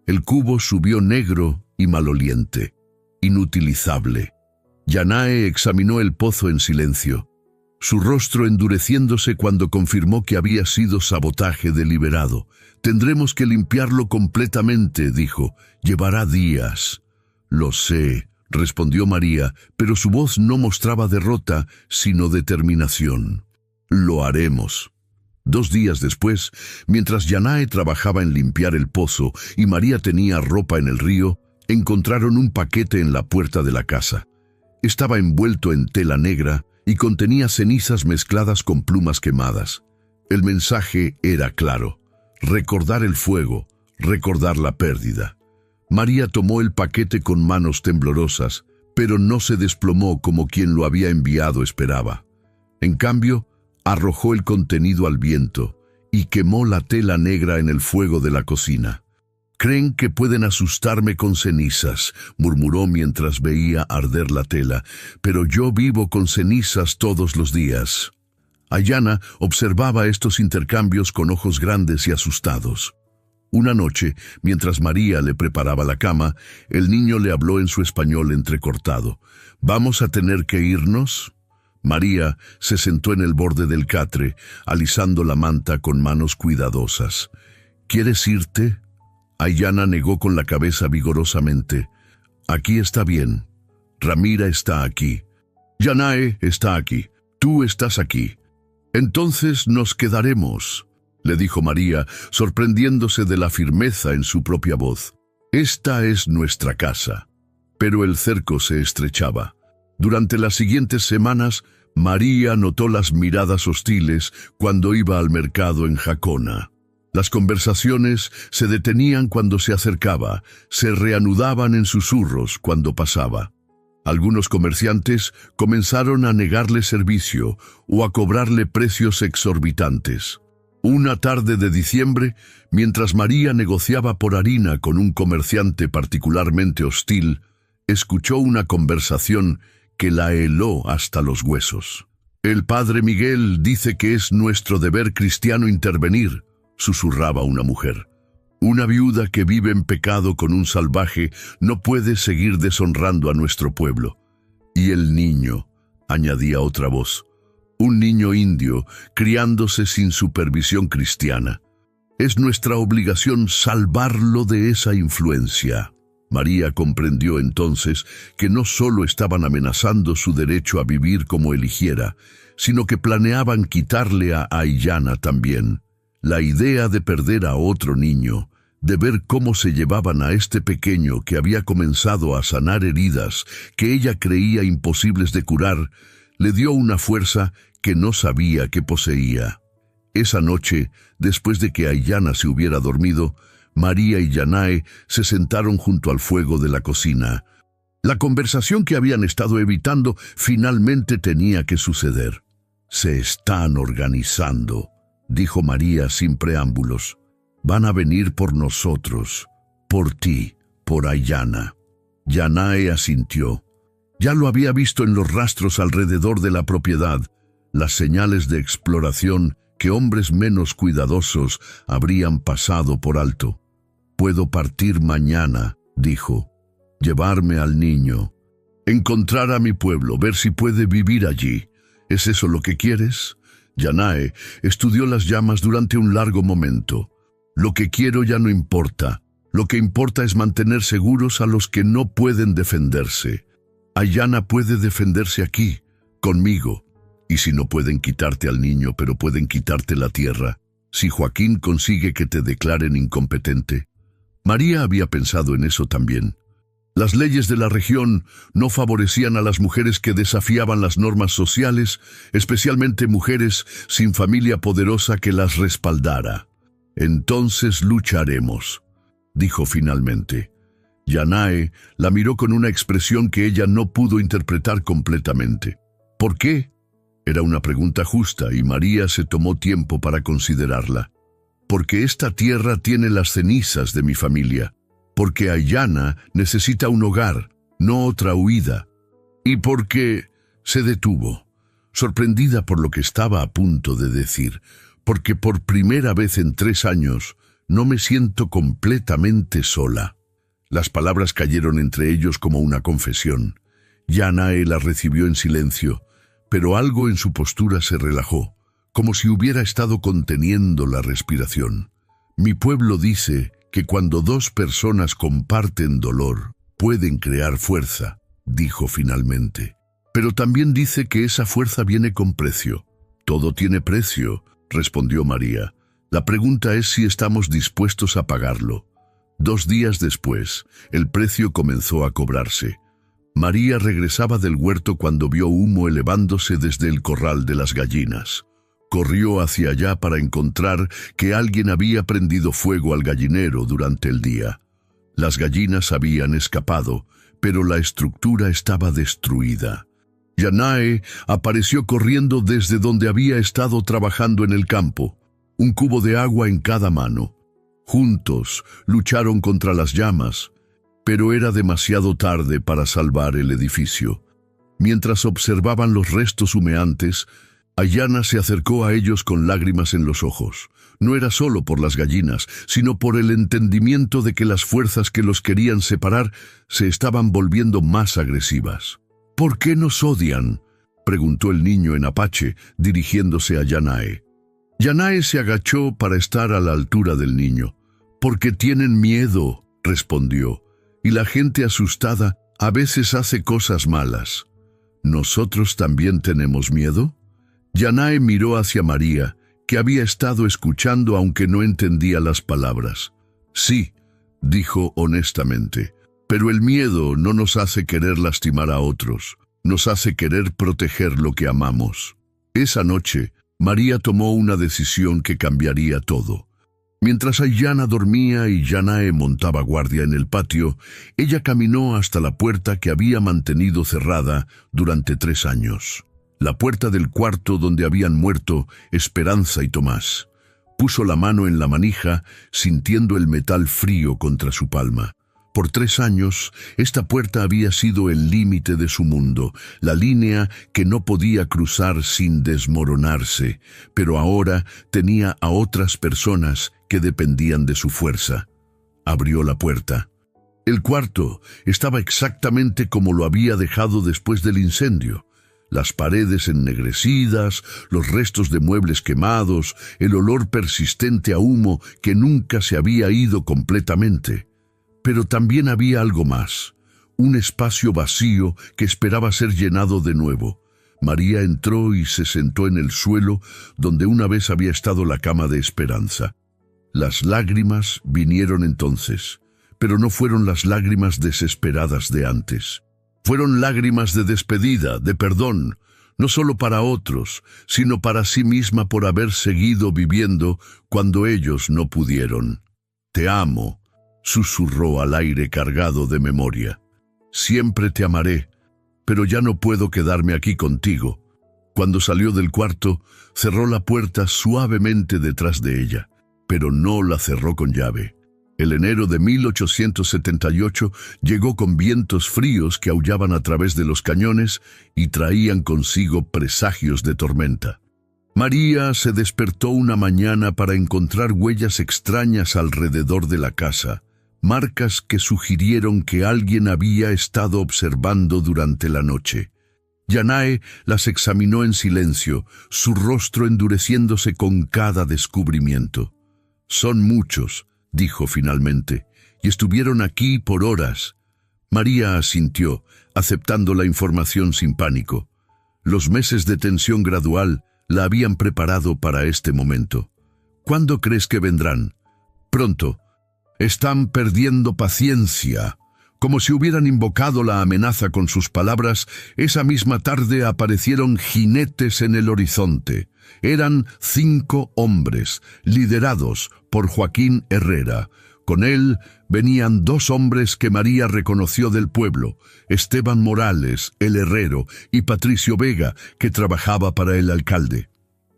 El cubo subió negro y maloliente, inutilizable. Yanae examinó el pozo en silencio, su rostro endureciéndose cuando confirmó que había sido sabotaje deliberado. «Tendremos que limpiarlo completamente», dijo. «Llevará días». «Lo sé», respondió María, pero su voz no mostraba derrota, sino determinación. «Lo haremos». 2 días después, mientras Yanae trabajaba en limpiar el pozo y María tenía ropa en el río, encontraron un paquete en la puerta de la casa. Estaba envuelto en tela negra y contenía cenizas mezcladas con plumas quemadas. El mensaje era claro: recordar el fuego, recordar la pérdida. María tomó el paquete con manos temblorosas, pero no se desplomó como quien lo había enviado esperaba. En cambio, arrojó el contenido al viento y quemó la tela negra en el fuego de la cocina. «Creen que pueden asustarme con cenizas», murmuró mientras veía arder la tela, «pero yo vivo con cenizas todos los días». Aiyana observaba estos intercambios con ojos grandes y asustados. Una noche, mientras María le preparaba la cama, el niño le habló en su español entrecortado. «¿Vamos a tener que irnos?» María se sentó en el borde del catre, alisando la manta con manos cuidadosas. «¿Quieres irte?» Aiyana negó con la cabeza vigorosamente. «Aquí está bien. Ramira está aquí. Yanae está aquí. Tú estás aquí. Entonces nos quedaremos», le dijo María, sorprendiéndose de la firmeza en su propia voz. «Esta es nuestra casa». Pero el cerco se estrechaba. Durante las siguientes semanas, María notó las miradas hostiles cuando iba al mercado en Jacona. Las conversaciones se detenían cuando se acercaba, se reanudaban en susurros cuando pasaba. Algunos comerciantes comenzaron a negarle servicio o a cobrarle precios exorbitantes. Una tarde de diciembre, mientras María negociaba por harina con un comerciante particularmente hostil, escuchó una conversación que la heló hasta los huesos. «El padre Miguel dice que es nuestro deber cristiano intervenir», susurraba una mujer. «Una viuda que vive en pecado con un salvaje no puede seguir deshonrando a nuestro pueblo». «Y el niño», añadía otra voz, «un niño indio criándose sin supervisión cristiana. Es nuestra obligación salvarlo de esa influencia». María comprendió entonces que no solo estaban amenazando su derecho a vivir como eligiera, sino que planeaban quitarle a Aiyana también. La idea de perder a otro niño, de ver cómo se llevaban a este pequeño que había comenzado a sanar heridas que ella creía imposibles de curar, le dio una fuerza que no sabía que poseía. Esa noche, después de que Aiyana se hubiera dormido, María y Yanae se sentaron junto al fuego de la cocina. La conversación que habían estado evitando finalmente tenía que suceder. «Se están organizando», dijo María sin preámbulos. «Van a venir por nosotros, por ti, por Aiyana». Yanae asintió. Ya lo había visto en los rastros alrededor de la propiedad, las señales de exploración que hombres menos cuidadosos habrían pasado por alto. «Puedo partir mañana», dijo. «Llevarme al niño. Encontrar a mi pueblo, ver si puede vivir allí. ¿Es eso lo que quieres?» Yanae estudió las llamas durante un largo momento. «Lo que quiero ya no importa. Lo que importa es mantener seguros a los que no pueden defenderse. Aiyana puede defenderse aquí, conmigo. Y si no pueden quitarte al niño, pero pueden quitarte la tierra, si Joaquín consigue que te declaren incompetente». María había pensado en eso también. Las leyes de la región no favorecían a las mujeres que desafiaban las normas sociales, especialmente mujeres sin familia poderosa que las respaldara. «Entonces lucharemos», dijo finalmente. Yanae la miró con una expresión que ella no pudo interpretar completamente. «¿Por qué?». Era una pregunta justa y María se tomó tiempo para considerarla. «Porque esta tierra tiene las cenizas de mi familia. Porque Aiyana necesita un hogar, no otra huida. Y porque…» Se detuvo, sorprendida por lo que estaba a punto de decir. «Porque por primera vez en 3 años no me siento completamente sola». Las palabras cayeron entre ellos como una confesión. Yanae la recibió en silencio, pero algo en su postura se relajó, como si hubiera estado conteniendo la respiración. «Mi pueblo dice que cuando 2 personas comparten dolor, pueden crear fuerza», dijo finalmente. «Pero también dice que esa fuerza viene con precio». «Todo tiene precio», respondió María. «La pregunta es si estamos dispuestos a pagarlo». 2 días después, el precio comenzó a cobrarse. María regresaba del huerto cuando vio humo elevándose desde el corral de las gallinas. Corrió hacia allá para encontrar que alguien había prendido fuego al gallinero durante el día. Las gallinas habían escapado, pero la estructura estaba destruida. Yanae apareció corriendo desde donde había estado trabajando en el campo, un cubo de agua en cada mano. Juntos lucharon contra las llamas, pero era demasiado tarde para salvar el edificio. Mientras observaban los restos humeantes, Aiyana se acercó a ellos con lágrimas en los ojos. No era solo por las gallinas, sino por el entendimiento de que las fuerzas que los querían separar se estaban volviendo más agresivas. «¿Por qué nos odian?», preguntó el niño en apache, dirigiéndose a Yanae. Yanae se agachó para estar a la altura del niño. «Porque tienen miedo», respondió, «y la gente asustada a veces hace cosas malas». «¿Nosotros también tenemos miedo?». Yanae miró hacia María, que había estado escuchando aunque no entendía las palabras. «Sí», dijo honestamente, «pero el miedo no nos hace querer lastimar a otros, nos hace querer proteger lo que amamos». Esa noche, María tomó una decisión que cambiaría todo. Mientras Aiyana dormía y Yanae montaba guardia en el patio, ella caminó hasta la puerta que había mantenido cerrada durante 3 años. La puerta del cuarto donde habían muerto Esperanza y Tomás. Puso la mano en la manija, sintiendo el metal frío contra su palma. Por 3 años, esta puerta había sido el límite de su mundo, la línea que no podía cruzar sin desmoronarse, pero ahora tenía a otras personas que dependían de su fuerza. Abrió la puerta. El cuarto estaba exactamente como lo había dejado después del incendio. Las paredes ennegrecidas, los restos de muebles quemados, el olor persistente a humo que nunca se había ido completamente. Pero también había algo más, un espacio vacío que esperaba ser llenado de nuevo. María entró y se sentó en el suelo donde una vez había estado la cama de Esperanza. Las lágrimas vinieron entonces, pero no fueron las lágrimas desesperadas de antes. Fueron lágrimas de despedida, de perdón. no solo para otros, sino para sí misma por haber seguido viviendo cuando ellos no pudieron. «Te amo», susurró al aire cargado de memoria. «Siempre te amaré, pero ya no puedo quedarme aquí contigo». Cuando salió del cuarto, cerró la puerta suavemente detrás de ella, pero no la cerró con llave. El enero de 1878 llegó con vientos fríos que aullaban a través de los cañones y traían consigo presagios de tormenta. María se despertó una mañana para encontrar huellas extrañas alrededor de la casa, marcas que sugirieron que alguien había estado observando durante la noche. Yanae las examinó en silencio, su rostro endureciéndose con cada descubrimiento. «Son muchos», dijo finalmente, «y estuvieron aquí por horas». María asintió, aceptando la información sin pánico. Los meses de tensión gradual la habían preparado para este momento. «¿Cuándo crees que vendrán?» «Pronto. Están perdiendo paciencia». Como si hubieran invocado la amenaza con sus palabras, esa misma tarde aparecieron jinetes en el horizonte. Eran 5 hombres, liderados por Joaquín Herrera. Con él venían 2 hombres que María reconoció del pueblo, Esteban Morales, el herrero, y Patricio Vega, que trabajaba para el alcalde.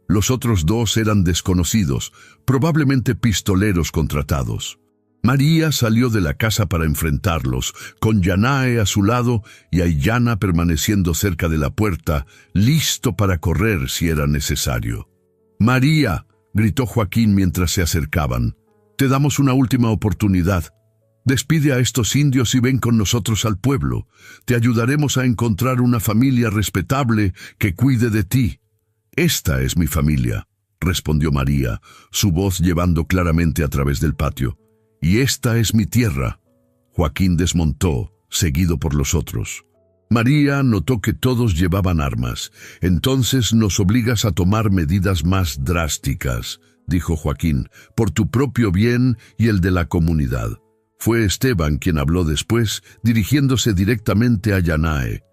Los otros 2 eran desconocidos, probablemente pistoleros contratados. María salió de la casa para enfrentarlos, con Yanae a su lado y Aiyana permaneciendo cerca de la puerta, listo para correr si era necesario. «María», gritó Joaquín mientras se acercaban, «te damos una última oportunidad. Despide a estos indios y ven con nosotros al pueblo. Te ayudaremos a encontrar una familia respetable que cuide de ti». «Esta es mi familia», respondió María, su voz llevando claramente a través del patio. «Y esta es mi tierra». Joaquín desmontó, seguido por los otros. María notó que todos llevaban armas. «Entonces nos obligas a tomar medidas más drásticas», dijo Joaquín, «por tu propio bien y el de la comunidad». Fue Esteban quien habló después, dirigiéndose directamente a Yanae.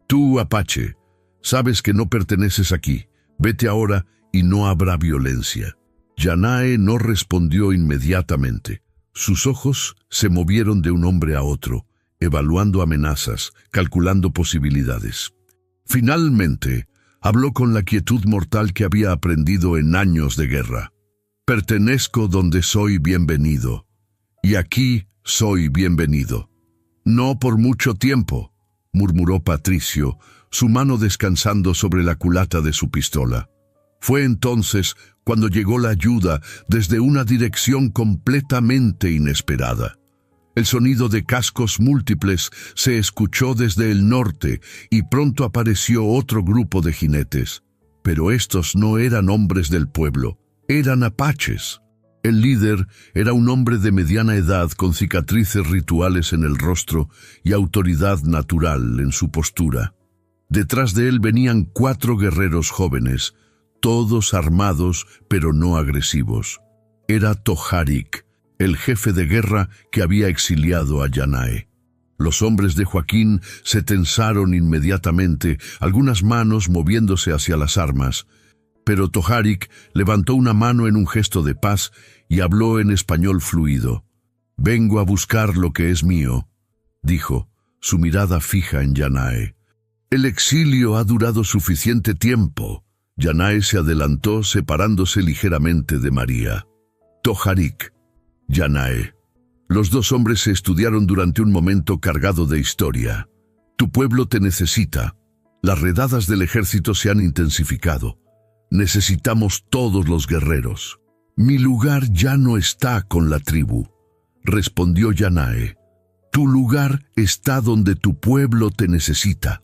«Tú, Apache, sabes que no perteneces aquí. Vete ahora y no habrá violencia». Yanae no respondió inmediatamente. Sus ojos se movieron de un hombre a otro, evaluando amenazas, calculando posibilidades. Finalmente, habló con la quietud mortal que había aprendido en años de guerra. «Pertenezco donde soy bienvenido, y aquí soy bienvenido». «No por mucho tiempo», murmuró Patricio, su mano descansando sobre la culata de su pistola. Fue entonces cuando llegó la ayuda desde una dirección completamente inesperada. El sonido de cascos múltiples se escuchó desde el norte y pronto apareció otro grupo de jinetes. Pero estos no eran hombres del pueblo, eran apaches. El líder era un hombre de mediana edad con cicatrices rituales en el rostro y autoridad natural en su postura. Detrás de él venían 4 guerreros jóvenes, todos armados pero no agresivos. Era Tojarik, el jefe de guerra que había exiliado a Yanae. Los hombres de Joaquín se tensaron inmediatamente, algunas manos moviéndose hacia las armas. Pero Tojarik levantó una mano en un gesto de paz y habló en español fluido. «Vengo a buscar lo que es mío», dijo, su mirada fija en Yanae. «El exilio ha durado suficiente tiempo». Yanae se adelantó separándose ligeramente de María. «Tojarik, Yanae». Los 2 hombres se estudiaron durante un momento cargado de historia. «Tu pueblo te necesita. Las redadas del ejército se han intensificado. Necesitamos todos los guerreros». «Mi lugar ya no está con la tribu», respondió Yanae. «Tu lugar está donde tu pueblo te necesita»,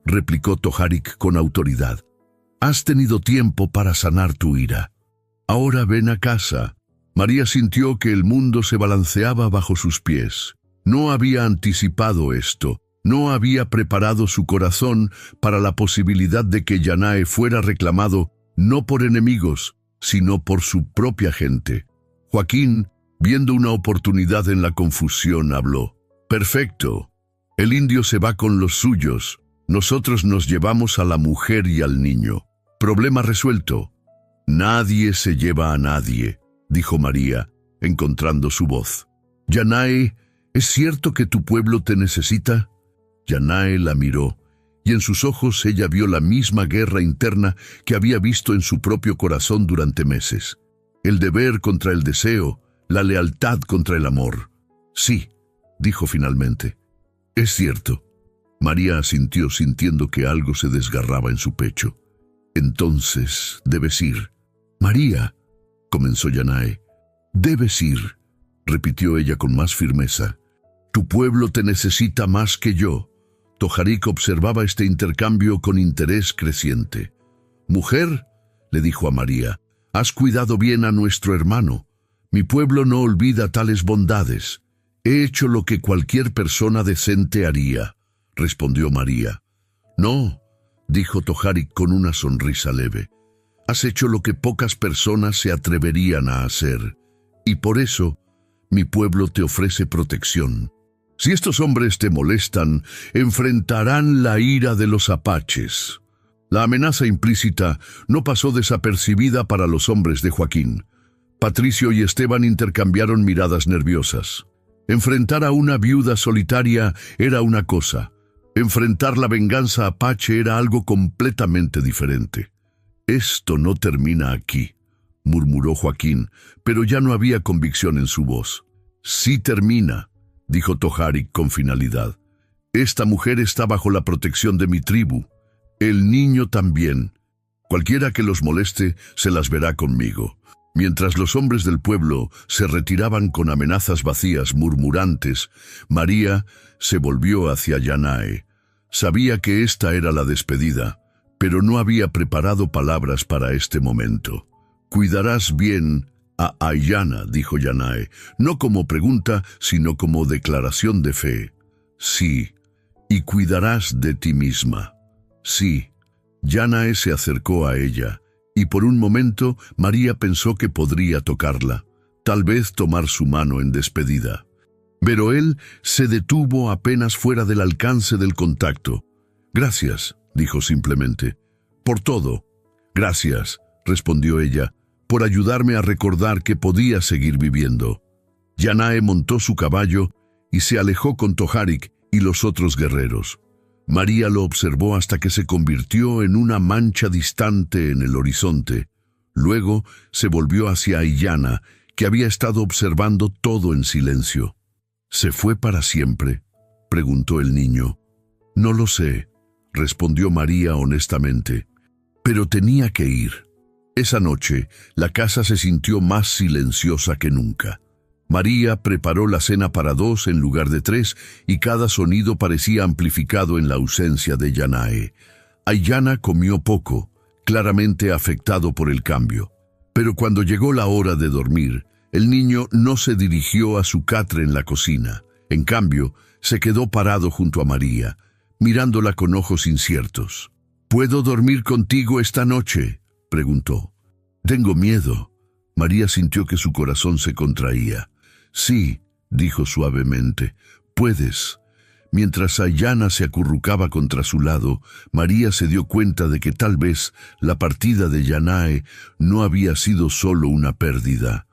replicó Tojarik con autoridad. «Has tenido tiempo para sanar tu ira. Ahora ven a casa». María sintió que el mundo se balanceaba bajo sus pies. No había anticipado esto, no había preparado su corazón para la posibilidad de que Yanae fuera reclamado no por enemigos, sino por su propia gente. Joaquín, viendo una oportunidad en la confusión, habló. «Perfecto. El indio se va con los suyos. Nosotros nos llevamos a la mujer y al niño. Problema resuelto. Nadie se lleva a nadie, dijo María, encontrando su voz. Yanae, ¿es cierto que tu pueblo te necesita? Yanae la miró, y en sus ojos ella vio la misma guerra interna que había visto en su propio corazón durante meses. El deber contra el deseo, la lealtad contra el amor. Sí, dijo finalmente. Es cierto. María asintió sintiendo que algo se desgarraba en su pecho. Entonces, debes ir. María, comenzó Yanae. Debes ir, repitió ella con más firmeza. Tu pueblo te necesita más que yo. Toharik observaba este intercambio con interés creciente. Mujer, le dijo a María, has cuidado bien a nuestro hermano. Mi pueblo no olvida tales bondades. He hecho lo que cualquier persona decente haría, respondió María. No, dijo Toharik con una sonrisa leve. Has hecho lo que pocas personas se atreverían a hacer, y por eso mi pueblo te ofrece protección. Si estos hombres te molestan, enfrentarán la ira de los apaches. La amenaza implícita no pasó desapercibida para los hombres de Joaquín. Patricio y Esteban intercambiaron miradas nerviosas. Enfrentar a una viuda solitaria era una cosa. Enfrentar la venganza apache era algo completamente diferente. Esto no termina aquí, murmuró Joaquín, pero ya no había convicción en su voz. Sí termina, dijo Toharik con finalidad. Esta mujer está bajo la protección de mi tribu. El niño también. Cualquiera que los moleste se las verá conmigo. Mientras los hombres del pueblo se retiraban con amenazas vacías, murmurantes, María se volvió hacia Yanae. Sabía que esta era la despedida, pero no había preparado palabras para este momento. Cuidarás bien a Ayana, dijo Yanae, no como pregunta, sino como declaración de fe. Sí, y cuidarás de ti misma. Sí. Yanae se acercó a ella, y por un momento María pensó que podría tocarla, tal vez tomar su mano en despedida. Pero él se detuvo apenas fuera del alcance del contacto. Gracias, dijo simplemente. Por todo. Gracias, respondió ella, por ayudarme a recordar que podía seguir viviendo. Yanae montó su caballo y se alejó con Toharik y los otros guerreros. María lo observó hasta que se convirtió en una mancha distante en el horizonte. Luego se volvió hacia Ayana, que había estado observando todo en silencio. ¿Se fue para siempre?, preguntó el niño. No lo sé, respondió María honestamente, pero tenía que ir. Esa noche, la casa se sintió más silenciosa que nunca. María preparó la cena para 2 en lugar de 3 y cada sonido parecía amplificado en la ausencia de Yanae. Ayana comió poco, claramente afectado por el cambio. Pero cuando llegó la hora de dormir, el niño no se dirigió a su catre en la cocina. En cambio, se quedó parado junto a María, mirándola con ojos inciertos. ¿Puedo dormir contigo esta noche?, preguntó. Tengo miedo. María sintió que su corazón se contraía. Sí, dijo suavemente, puedes. Mientras Ayana se acurrucaba contra su lado, María se dio cuenta de que tal vez la partida de Yanae no había sido solo una pérdida.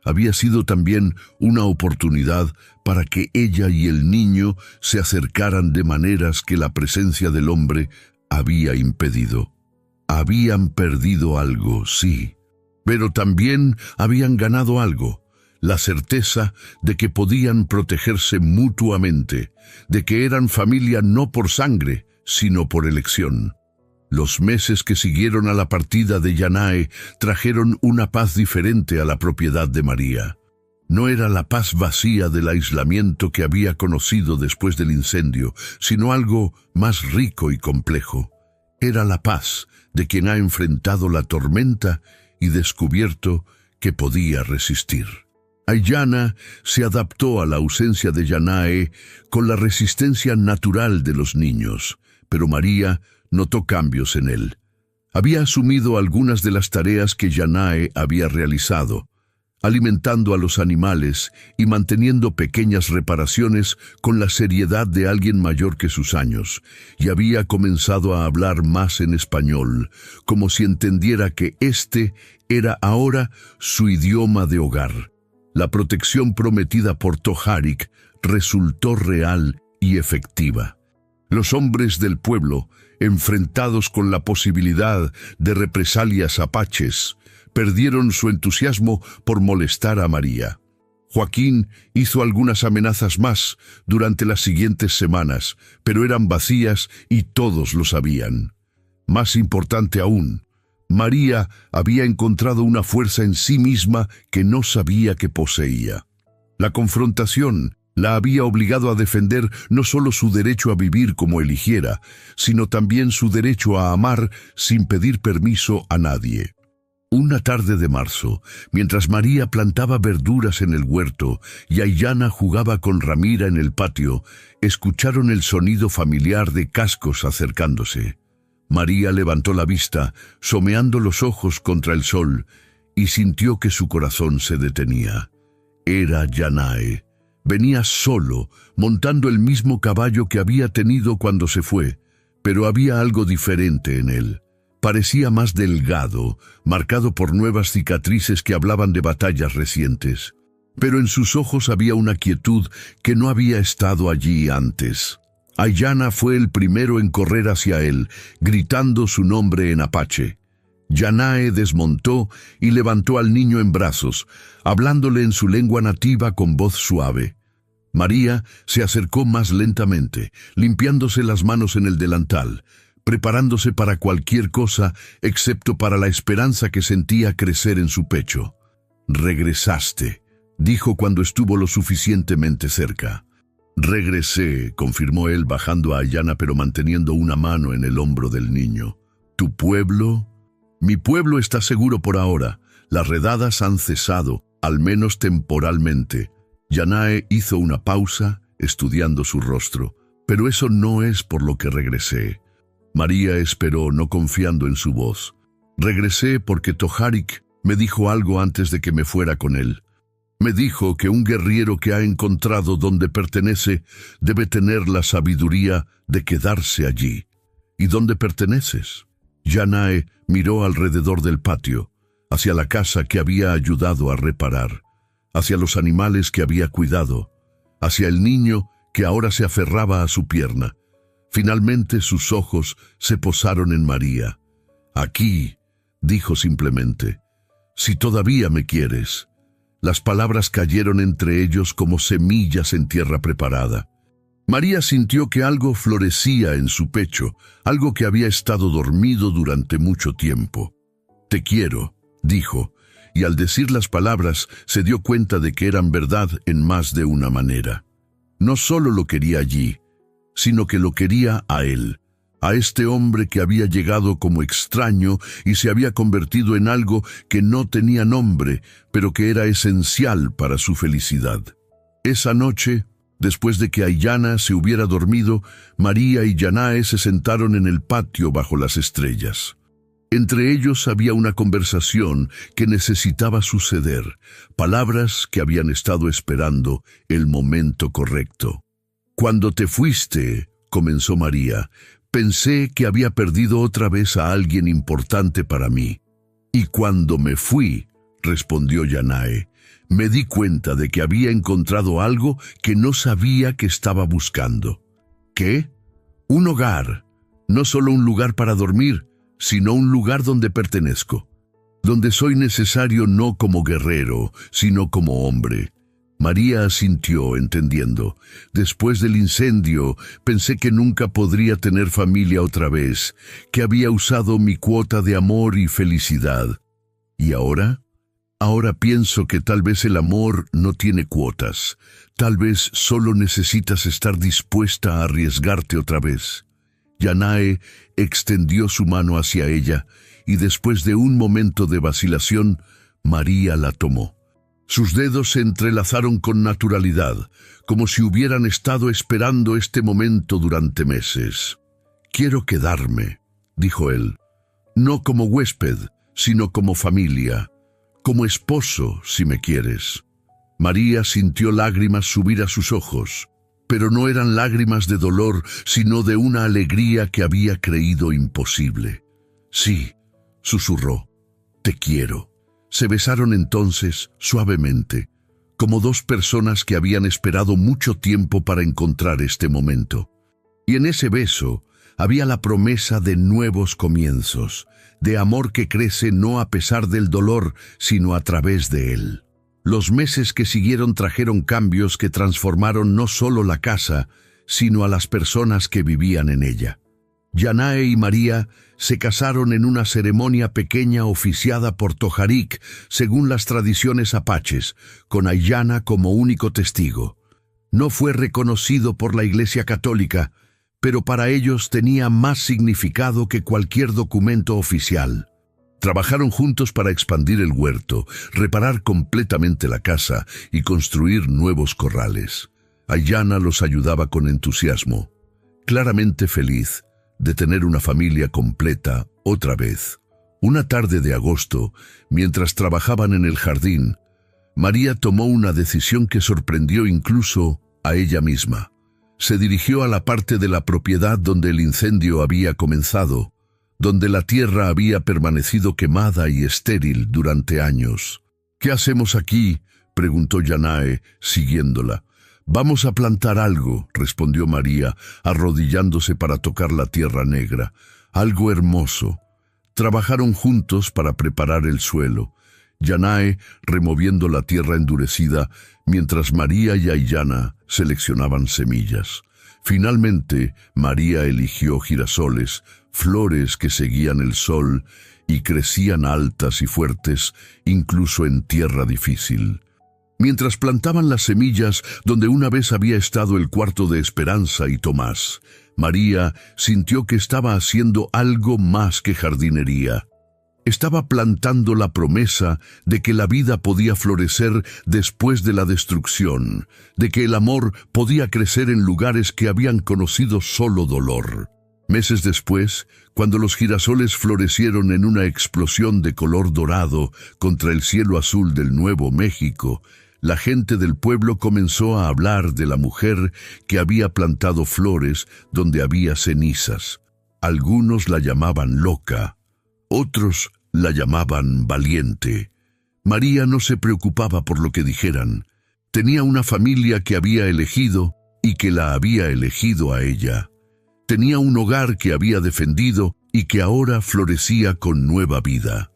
Había sido también una oportunidad para que ella y el niño se acercaran de maneras que la presencia del hombre había impedido. Habían perdido algo, sí, pero también habían ganado algo. La certeza de que podían protegerse mutuamente, de que eran familia no por sangre, sino por elección. Los meses que siguieron a la partida de Yanae trajeron una paz diferente a la propiedad de María. No era la paz vacía del aislamiento que había conocido después del incendio, sino algo más rico y complejo. Era la paz de quien ha enfrentado la tormenta y descubierto que podía resistir. Ayana se adaptó a la ausencia de Yanae con la resistencia natural de los niños, pero María notó cambios en él. Había asumido algunas de las tareas que Yanae había realizado. alimentando a los animales y manteniendo pequeñas reparaciones con la seriedad de alguien mayor que sus años, y había comenzado a hablar más en español, como si entendiera que este era ahora su idioma de hogar. La protección prometida por Tojarek resultó real y efectiva. Los hombres del pueblo, enfrentados con la posibilidad de represalias apaches, perdieron su entusiasmo por molestar a María. Joaquín hizo algunas amenazas más durante las siguientes semanas, pero eran vacías y todos lo sabían. Más importante aún, María había encontrado una fuerza en sí misma que no sabía que poseía. La confrontación la había obligado a defender no solo su derecho a vivir como eligiera, sino también su derecho a amar sin pedir permiso a nadie. Una tarde de marzo, mientras María plantaba verduras en el huerto y Aiyana jugaba con Ramira en el patio, escucharon el sonido familiar de cascos acercándose. María levantó la vista, someando los ojos contra el sol, y sintió que su corazón se detenía. Era Yanae. Venía solo, montando el mismo caballo que había tenido cuando se fue, pero había algo diferente en él. Parecía más delgado, marcado por nuevas cicatrices que hablaban de batallas recientes. Pero en sus ojos había una quietud que no había estado allí antes. Aiyana fue el primero en correr hacia él, gritando su nombre en apache. Yanae desmontó y levantó al niño en brazos, hablándole en su lengua nativa con voz suave. María se acercó más lentamente, limpiándose las manos en el delantal, preparándose para cualquier cosa excepto para la esperanza que sentía crecer en su pecho. «Regresaste», dijo cuando estuvo lo suficientemente cerca. «Regresé», confirmó él bajando a Aiyana pero manteniendo una mano en el hombro del niño. «¿Tu pueblo?» «Mi pueblo está seguro por ahora. Las redadas han cesado, al menos temporalmente». Yanae hizo una pausa, estudiando su rostro. «Pero eso no es por lo que regresé». María esperó, no confiando en su voz. «Regresé porque Tojarek me dijo algo antes de que me fuera con él. Me dijo que un guerrero que ha encontrado donde pertenece debe tener la sabiduría de quedarse allí». «¿Y dónde perteneces?» Yanae miró alrededor del patio, hacia la casa que había ayudado a reparar, hacia los animales que había cuidado, hacia el niño que ahora se aferraba a su pierna. Finalmente sus ojos se posaron en María. «Aquí», dijo simplemente, «si todavía me quieres». Las palabras cayeron entre ellos como semillas en tierra preparada. María sintió que algo florecía en su pecho, algo que había estado dormido durante mucho tiempo. «Te quiero», dijo, y al decir las palabras se dio cuenta de que eran verdad en más de una manera. No solo lo quería allí, sino que lo quería a él, a este hombre que había llegado como extraño y se había convertido en algo que no tenía nombre, pero que era esencial para su felicidad. Esa noche, después de que Aiyana se hubiera dormido, María y Yanae se sentaron en el patio bajo las estrellas. Entre ellos había una conversación que necesitaba suceder, palabras que habían estado esperando el momento correcto. «Cuando te fuiste», comenzó María, «pensé que había perdido otra vez a alguien importante para mí. Y cuando me fui», respondió Yanae, «me di cuenta de que había encontrado algo que no sabía que estaba buscando». «¿Qué?» «Un hogar, no solo un lugar para dormir, sino un lugar donde pertenezco, donde soy necesario no como guerrero, sino como hombre». María asintió, entendiendo. «Después del incendio, pensé que nunca podría tener familia otra vez, que había usado mi cuota de amor y felicidad. ¿Y ahora? Ahora pienso que tal vez el amor no tiene cuotas. Tal vez solo necesitas estar dispuesta a arriesgarte otra vez». Yanae extendió su mano hacia ella, y después de un momento de vacilación, María la tomó. Sus dedos se entrelazaron con naturalidad, como si hubieran estado esperando este momento durante meses. «Quiero quedarme», dijo él, «no como huésped, sino como familia. como esposo, si me quieres». María sintió lágrimas subir a sus ojos, pero no eran lágrimas de dolor, sino de una alegría que había creído imposible. «Sí», susurró, «te quiero». Se besaron entonces, suavemente, como dos personas que habían esperado mucho tiempo para encontrar este momento. Y en ese beso había la promesa de nuevos comienzos, de amor que crece no a pesar del dolor, sino a través de él. Los meses que siguieron trajeron cambios que transformaron no solo la casa, sino a las personas que vivían en ella. Yanae y María se casaron en una ceremonia pequeña oficiada por Tojarик, según las tradiciones apaches, con Aiyana como único testigo. No fue reconocido por la Iglesia Católica, pero para ellos tenía más significado que cualquier documento oficial. Trabajaron juntos para expandir el huerto, reparar completamente la casa y construir nuevos corrales. Aiyana los ayudaba con entusiasmo, claramente feliz de tener una familia completa otra vez. Una tarde de agosto, mientras trabajaban en el jardín, María tomó una decisión que sorprendió incluso a ella misma. Se dirigió a la parte de la propiedad donde el incendio había comenzado, donde la tierra había permanecido quemada y estéril durante años. «¿Qué hacemos aquí?», preguntó Yanae, siguiéndola. «Vamos a plantar algo», respondió María, arrodillándose para tocar la tierra negra. «Algo hermoso». Trabajaron juntos para preparar el suelo, Yanae removiendo la tierra endurecida, mientras María y Aiyana seleccionaban semillas. Finalmente, María eligió girasoles, flores que seguían el sol y crecían altas y fuertes, incluso en tierra difícil. Mientras plantaban las semillas donde una vez había estado el cuarto de Esperanza y Tomás, María sintió que estaba haciendo algo más que jardinería. Estaba plantando la promesa de que la vida podía florecer después de la destrucción, de que el amor podía crecer en lugares que habían conocido solo dolor. Meses después, cuando los girasoles florecieron en una explosión de color dorado contra el cielo azul del Nuevo México, la gente del pueblo comenzó a hablar de la mujer que había plantado flores donde había cenizas. Algunos la llamaban loca, otros la llamaban valiente. María no se preocupaba por lo que dijeran. Tenía una familia que había elegido y que la había elegido a ella. Tenía un hogar que había defendido y que ahora florecía con nueva vida.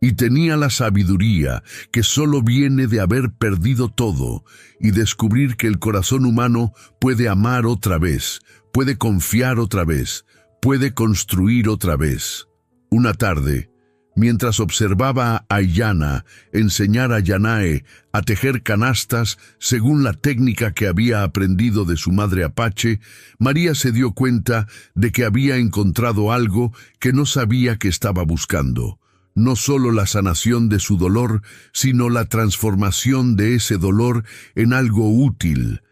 Y tenía la sabiduría que solo viene de haber perdido todo y descubrir que el corazón humano puede amar otra vez, puede confiar otra vez, puede construir otra vez. Una tarde, mientras observaba a Aiyana enseñar a Yanae a tejer canastas según la técnica que había aprendido de su madre apache, María se dio cuenta de que había encontrado algo que no sabía que estaba buscando. No solo la sanación de su dolor, sino la transformación de ese dolor en algo útil.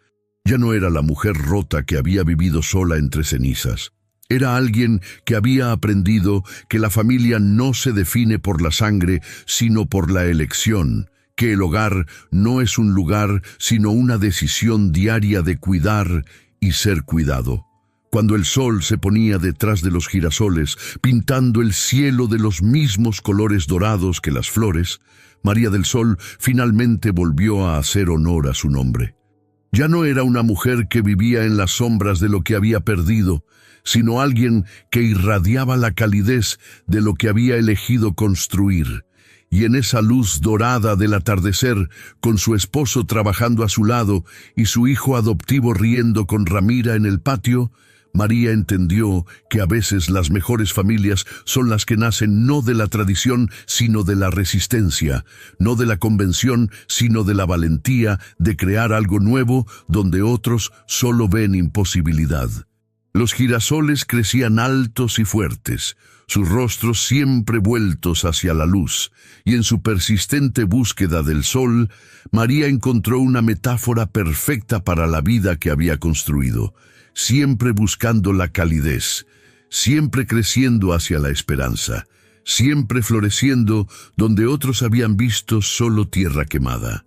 Ya no era la mujer rota que había vivido sola entre cenizas. Era alguien que había aprendido que la familia no se define por la sangre, sino por la elección, que el hogar no es un lugar, sino una decisión diaria de cuidar y ser cuidado. Cuando el sol se ponía detrás de los girasoles, pintando el cielo de los mismos colores dorados que las flores, María del Sol finalmente volvió a hacer honor a su nombre. Ya no era una mujer que vivía en las sombras de lo que había perdido, sino alguien que irradiaba la calidez de lo que había elegido construir. Y en esa luz dorada del atardecer, con su esposo trabajando a su lado y su hijo adoptivo riendo con Ramira en el patio, María entendió que a veces las mejores familias son las que nacen no de la tradición, sino de la resistencia, no de la convención, sino de la valentía de crear algo nuevo donde otros solo ven imposibilidad. Los girasoles crecían altos y fuertes, sus rostros siempre vueltos hacia la luz, y en su persistente búsqueda del sol, María encontró una metáfora perfecta para la vida que había construido, siempre buscando la calidez, siempre creciendo hacia la esperanza, siempre floreciendo donde otros habían visto solo tierra quemada.